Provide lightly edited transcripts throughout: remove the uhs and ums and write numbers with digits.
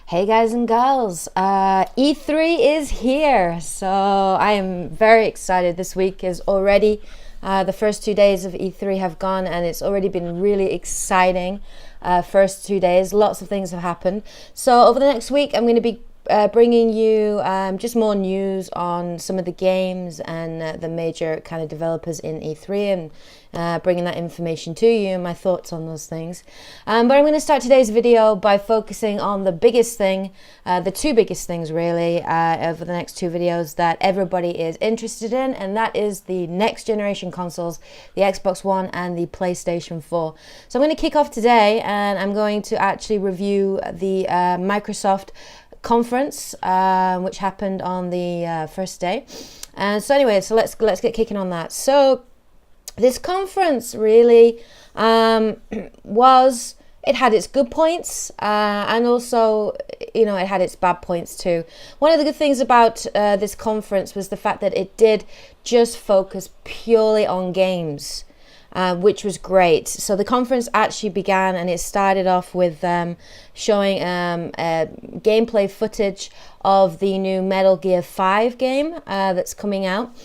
Hey guys and girls, E3 is here, so I am very excited. This week is already, the first 2 days of E3 have gone and it's already been really exciting. First 2 days, lots of things have happened. So over the next week I'm going to be bringing you just more news on some of the games and the major kind of developers in E3 and bringing that information to you and my thoughts on those things. But I'm going to start today's video by focusing on the biggest thing, the two biggest things really, over the next two videos that everybody is interested in, and that is the next generation consoles, the Xbox One and the PlayStation 4. So I'm going to kick off today and I'm going to actually review the Microsoft conference, which happened on the first day. And so anyway, so let's get kicking on that. So this conference really it had its good points, and also, it had its bad points too. One of the good things about this conference was the fact that it did just focus purely on games, which was great. So the conference actually began and it started off with showing gameplay footage of the new Metal Gear 5 game that's coming out.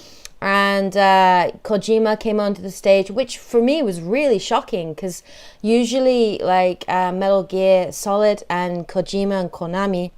And Kojima came onto the stage, which for me was really shocking because usually Metal Gear Solid and Kojima and Konami,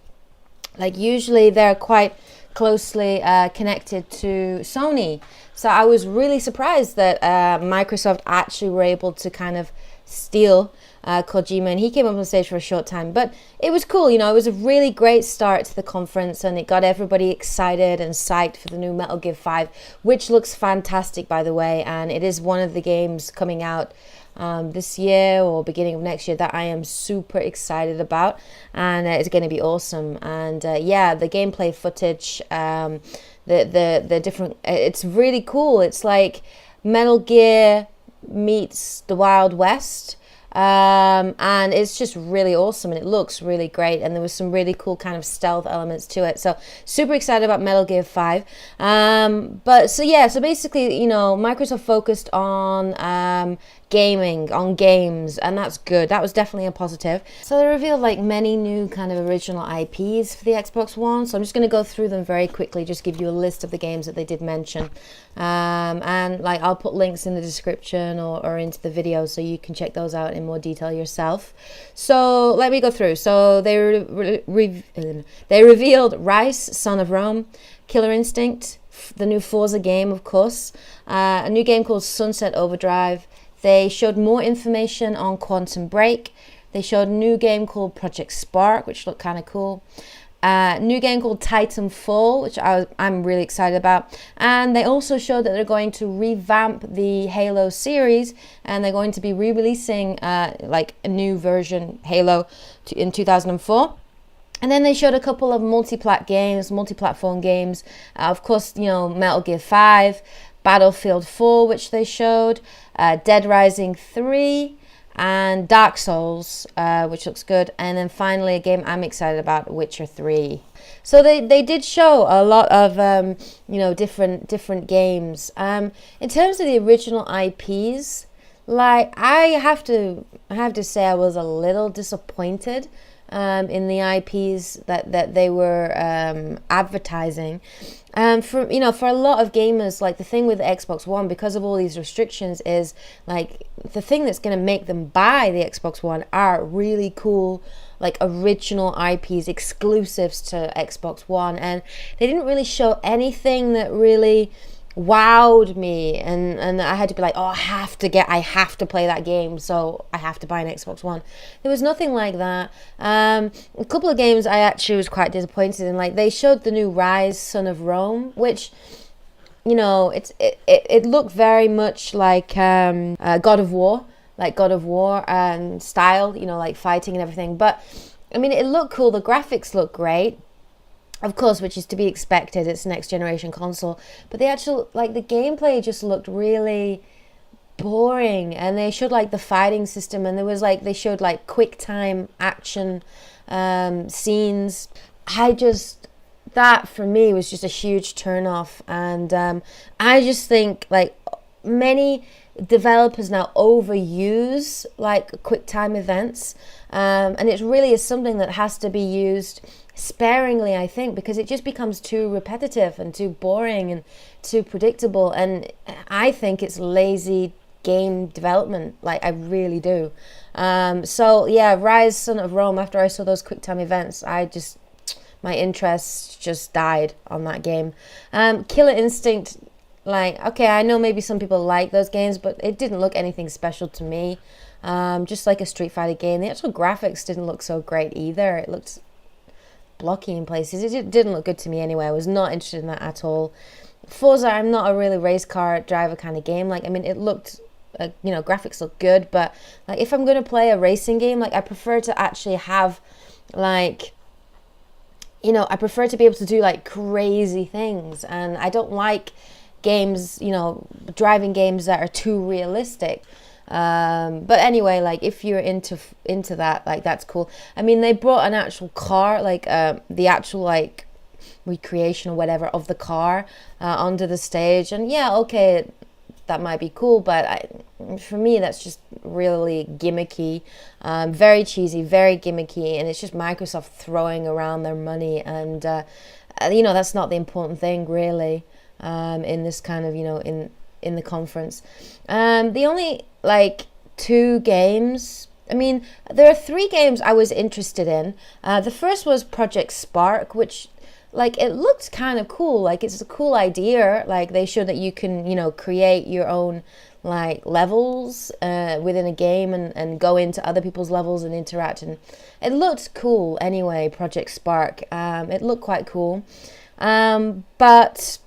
usually they're quite closely connected to Sony. So I was really surprised that Microsoft actually were able to kind of steal Kojima, and he came up on stage for a short time, but it was cool. It was a really great start to the conference and it got everybody excited and psyched for the new Metal Gear 5, which looks fantastic, by the way, and it is one of the games coming out this year or beginning of next year that I am super excited about, and it's going to be awesome. And the gameplay footage, the different, it's really cool. It's like Metal Gear meets the Wild West, and it's just really awesome and it looks really great, and there was some really cool kind of stealth elements to it. So super excited about Metal Gear 5. So basically, Microsoft focused on gaming, on games, and that's good. That was definitely a positive. So they revealed many new kind of original IPs for the Xbox One, so I'm just going to go through them very quickly, just give you a list of the games that they did mention, and I'll put links in the description or into the video so you can check those out in more detail yourself. So let me go through. So they revealed Ryse, Son of Rome, Killer Instinct, the new Forza game, of course, a new game called Sunset Overdrive. They showed more information on Quantum Break. They showed a new game called Project Spark, which looked kind of cool. New game called Titanfall, which I'm really excited about. And they also showed that they're going to revamp the Halo series, and they're going to be re-releasing a new Halo in 2004. And then they showed a couple of multi-platform games. Of course, Metal Gear 5, Battlefield 4, which they showed, Dead Rising 3, and Darksouls, which looks good. And then finally, a game I'm excited about, Witcher 3. So they did show a lot of different games. In terms of the original IPs, I have to say I was a little disappointed in the IPs that they were advertising. For a lot of gamers, the thing with the Xbox One, because of all these restrictions, is the thing that's going to make them buy the Xbox One are really cool, original IPs, exclusives to Xbox One, and they didn't really show anything that really wowed me, and I had to be I have to play that game, so I have to buy an Xbox One. There was nothing like that. A couple of games I actually was quite disappointed in. They showed the new Ryse, Son of Rome, which it looked very much like God of War, style, fighting and everything. But I mean, it looked cool. The graphics looked great, of course, which is to be expected. It's next generation console, but the actual the gameplay just looked really boring. And they showed the fighting system, and there was they showed quick time action scenes. That for me was just a huge turn off, and I just think many developers now overuse like quick time events, and it really is something that has to be used sparingly, I think, because it just becomes too repetitive and too boring and too predictable, and I think it's lazy game development. Like, I really do. So yeah, Ryse Son of Rome, after I saw those quick time events, my interest just died on that game. Killer Instinct, like, okay, I know maybe some people like those games, but it didn't look anything special to me. Just like a Street Fighter game. The actual graphics didn't look so great either. It looked blocky in places. It didn't look good to me anyway. I was not interested in that at all. Forza, I'm not a really race car driver kind of game. Like, I mean, it looked, graphics look good, but like, if I'm going to play a racing game, like, I prefer to actually have, like, I prefer to be able to do like crazy things, and I don't like games, driving games that are too realistic. But anyway, like, if you're into that, like, that's cool. I mean, they brought an actual car, like the actual like recreation or whatever of the car onto the stage, and yeah, okay, that might be cool, but for me, that's just really gimmicky, very cheesy, very gimmicky, and it's just Microsoft throwing around their money, and that's not the important thing, really, in this kind of, in the conference. The only, like, 2 games, I mean, there are 3 games I was interested in. The first was Project Spark, which, like, it looked kind of cool. Like, it's a cool idea. Like, they show that you can, create your own, like, levels within a game and go into other people's levels and interact. And it looked cool anyway, Project Spark. It looked quite cool. But,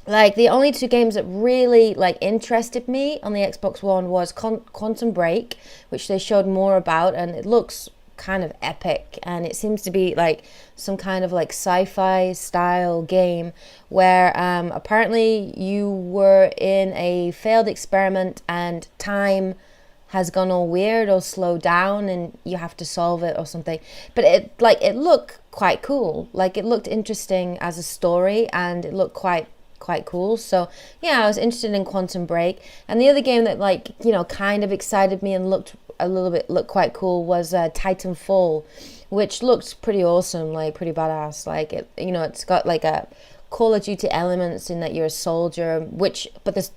like, the only 2 games that really, like, interested me on the Xbox One was Quantum Break, which they showed more about, and it looks kind of epic, and it seems to be like some kind of like sci-fi style game where apparently you were in a failed experiment and time has gone all weird or slowed down and you have to solve it or something. But it looked quite cool. Like, it looked interesting as a story, and it looked quite cool. So yeah, I was interested in Quantum Break. And the other game that, like, kind of excited me and looked quite cool was Titanfall, which looked pretty awesome, like pretty badass. Like, it's got like a Call of Duty elements in that you're a soldier, but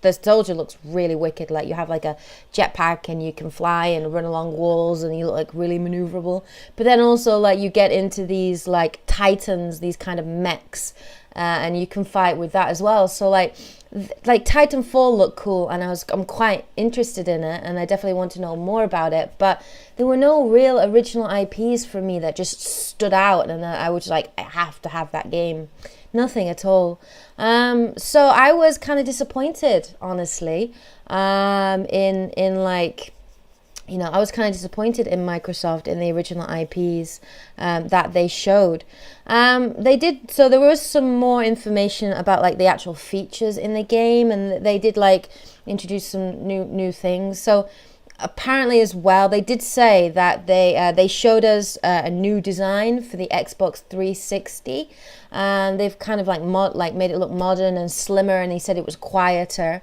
the soldier looks really wicked. Like, you have like a jetpack and you can fly and run along walls and you look like really maneuverable. But then also, like, you get into these like titans, these kind of mechs, and you can fight with that as well. So like Titanfall looked cool, and I'm quite interested in it, and I definitely want to know more about it. But there were no real original IPs for me that just stood out, and I was like, I have to have that game. Nothing at all. So I was kind of disappointed, honestly, in like, I was kind of disappointed in Microsoft in the original IPs that they showed. So there was some more information about like the actual features in the game, and they did like introduce some new things. So apparently as well, they did say that they showed us a new design for the Xbox 360, and they've kind of like made it look modern and slimmer, and they said it was quieter.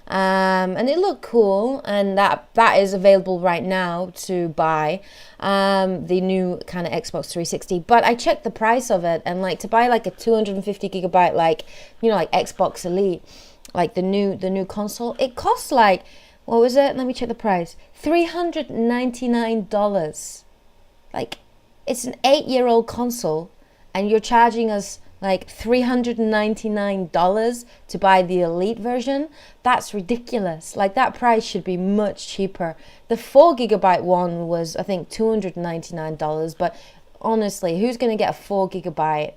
And it looked cool, and that is available right now to buy, the new kind of Xbox 360. But I checked the price of it, and like to buy like a 250 gigabyte like Xbox Elite, like the new console, it costs like, what was it? Let me check the price. $399. Like, it's an 8-year-old console, and you're charging us like $399 to buy the Elite version. That's ridiculous. Like, that price should be much cheaper. The 4 gigabyte one was, I think, $299, but honestly, who's going to get a 4 gigabyte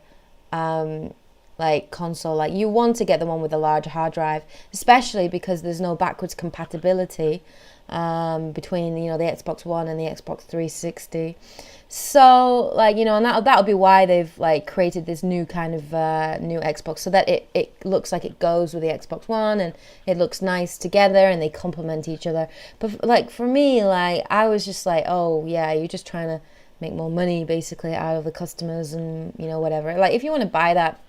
like console? Like, you want to get the one with a large hard drive, especially because there's no backwards compatibility between the Xbox One and the Xbox 360. So like, and that'll be why they've like created this new kind of new Xbox, so that it looks like it goes with the Xbox One and it looks nice together and they complement each other. But like, for me, like, I was just like, oh yeah, you're just trying to make more money basically out of the customers, and whatever. Like, if you want to buy that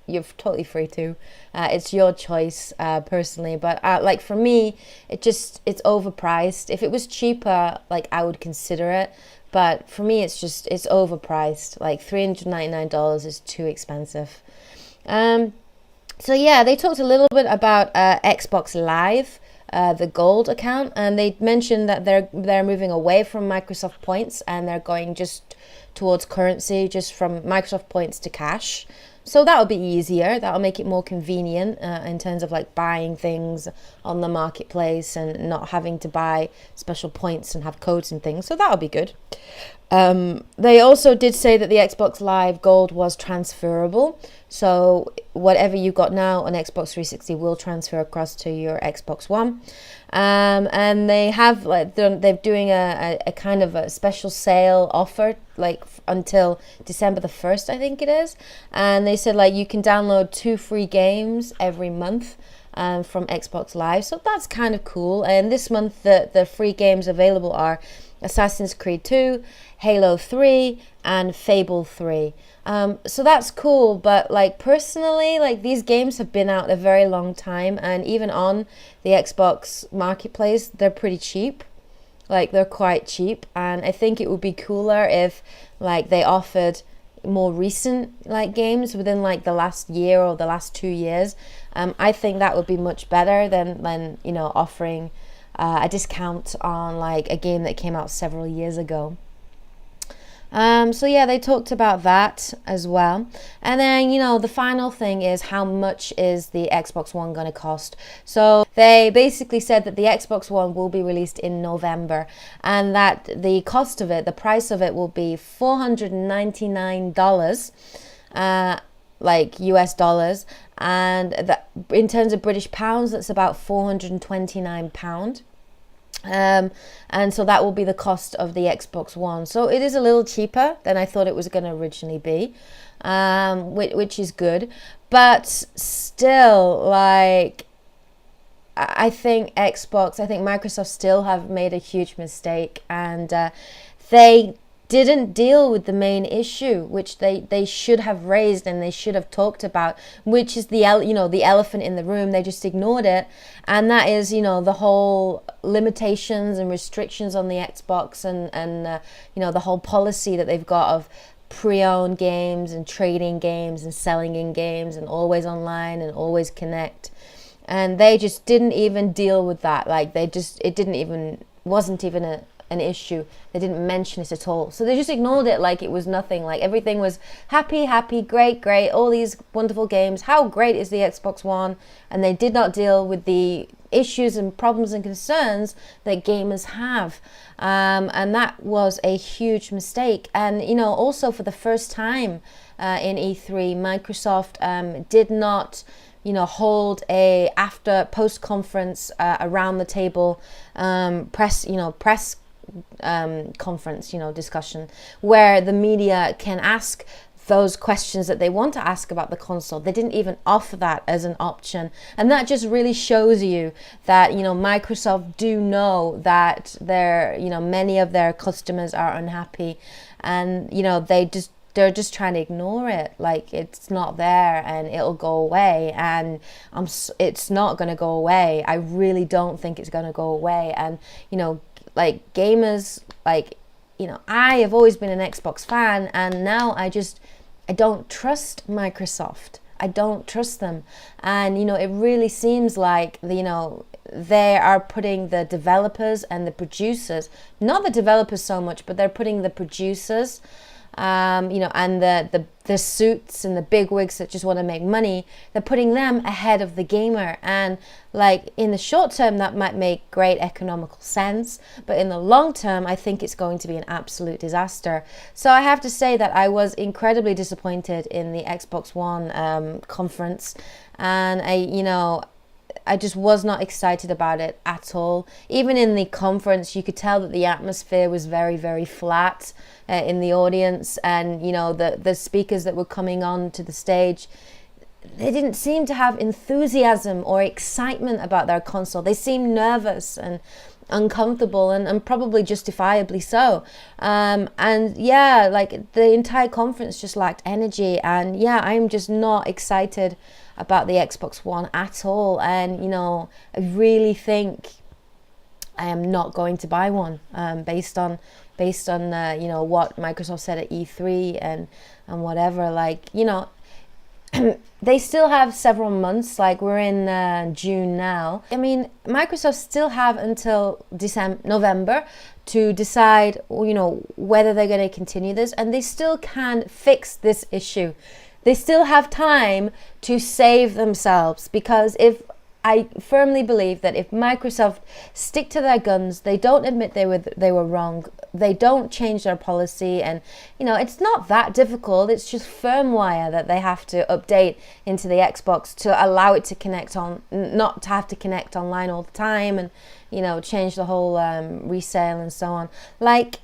you're totally free to. It's your choice, personally. But like for me, it's overpriced. If it was cheaper, like I would consider it. But for me, it's overpriced. Like $399 is too expensive. So yeah, they talked a little bit about Xbox Live, the Gold account, and they mentioned that they're moving away from Microsoft points and they're going just towards currency, just from Microsoft points to cash. So that'll be easier. That'll make it more convenient in terms of like buying things on the marketplace and not having to buy special points and have codes and things. So that'll be good. They also did say that the Xbox Live Gold was transferable. So whatever you've got now on Xbox 360 will transfer across to your Xbox One. And they have they're doing a kind of a special sale offer like until December the 1st, I think it is. And they said like you can download 2 free games every month from Xbox Live. So that's kind of cool. And this month the free games available are Assassin's Creed 2, Halo 3, and Fable 3. So that's cool, but like personally, like these games have been out a very long time, and even on the Xbox marketplace, they're pretty cheap. Like they're quite cheap, and I think it would be cooler if like they offered more recent like games within like the last year or the last 2 years. I think that would be much better than offering a discount on like a game that came out several years ago. So yeah, they talked about that as well. And then, the final thing is how much is the Xbox One going to cost? So they basically said that the Xbox One will be released in November, and that the cost of it, the price of it will be $499, like US dollars. And that in terms of British pounds, that's about £429. And so that will be the cost of the Xbox One. So it is a little cheaper than I thought it was going to originally be, which is good. But still, like, I think Microsoft still have made a huge mistake, and they didn't deal with the main issue, which they should have raised and they should have talked about, which is the elephant in the room. They just ignored it, and that is the whole limitations and restrictions on the Xbox and the whole policy that they've got of pre-owned games and trading games and selling in games and always online and always connect. And they just didn't even deal with that. Like wasn't even an issue. They didn't mention it at all. So they just ignored it like it was nothing. Like everything was happy, great, all these wonderful games. How great is the Xbox One? And they did not deal with the issues and problems and concerns that gamers have. And that was a huge mistake. And, also for the first time in E3, Microsoft did not hold a post conference around the table press conference, discussion, where the media can ask those questions that they want to ask about the console. They didn't even offer that as an option, and that just really shows you that Microsoft do know that many of their customers are unhappy, and they're just trying to ignore it, like it's not there and it'll go away. And it's not going to go away. I really don't think it's going to go away. And like gamers, like I have always been an Xbox fan, and now I don't trust Microsoft. I don't trust them. And it really seems like they are putting the developers and the producers, not the developers so much, but they're putting the producers and the suits and the bigwigs that just want to make money, they're putting them ahead of the gamer. And like in the short term, that might make great economical sense, but in the long term, I think it's going to be an absolute disaster. So I have to say that I was incredibly disappointed in the Xbox One conference, and I just was not excited about it at all. Even in the conference, you could tell that the atmosphere was very, very flat in the audience, and the speakers that were coming on to the stage, they didn't seem to have enthusiasm or excitement about their console. They seemed nervous, and uncomfortable, and probably justifiably so. And yeah, like the entire conference just lacked energy, and yeah, I'm just not excited about the Xbox One at all. And you know, I really think I am not going to buy one, based on you know, what Microsoft said at E3 and whatever. Like, you know, they still have several months. Like, we're in June now. I mean, Microsoft still have until November to decide, you know, whether they're going to continue this, and they still can fix this issue. They still have time to save themselves, because I firmly believe that if Microsoft stick to their guns, they don't admit they were wrong, they don't change their policy, and you know, it's not that difficult. It's just firmware that they have to update into the Xbox to allow it to connect on, not to have to connect online all the time, and you know, change the whole resale and so on. Like,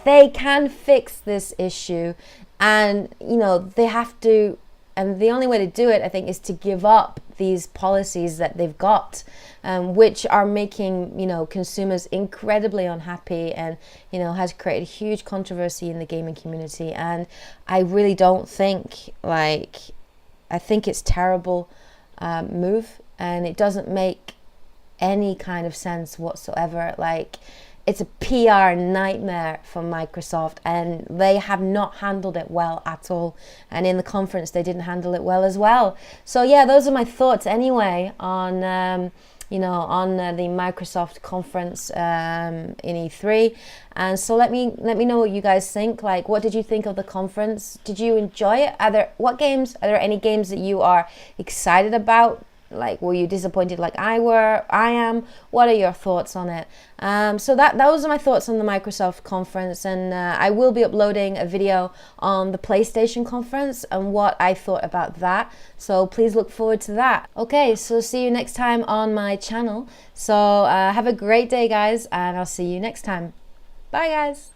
they can fix this issue, and you know, they have to. And the only way to do it, I think, is to give up these policies that they've got, which are making, you know, consumers incredibly unhappy, and, you know, has created huge controversy in the gaming community. And I really don't think, like, I think it's terrible move, and it doesn't make any kind of sense whatsoever. Like, it's a PR nightmare for Microsoft, and they have not handled it well at all. And in the conference, they didn't handle it well as well. So yeah, those are my thoughts anyway on you know, on the Microsoft conference in E3. And so let me know what you guys think. Like, what did you think of the conference? Did you enjoy it? Are there any games that you are excited about? Like, were you disappointed like I am? What are your thoughts on it? So those are my thoughts on the Microsoft conference, and I will be uploading a video on the PlayStation conference and what I thought about that. So please look forward to that. Okay, so see you next time on my channel. So have a great day, guys, and I'll see you next time. Bye, guys.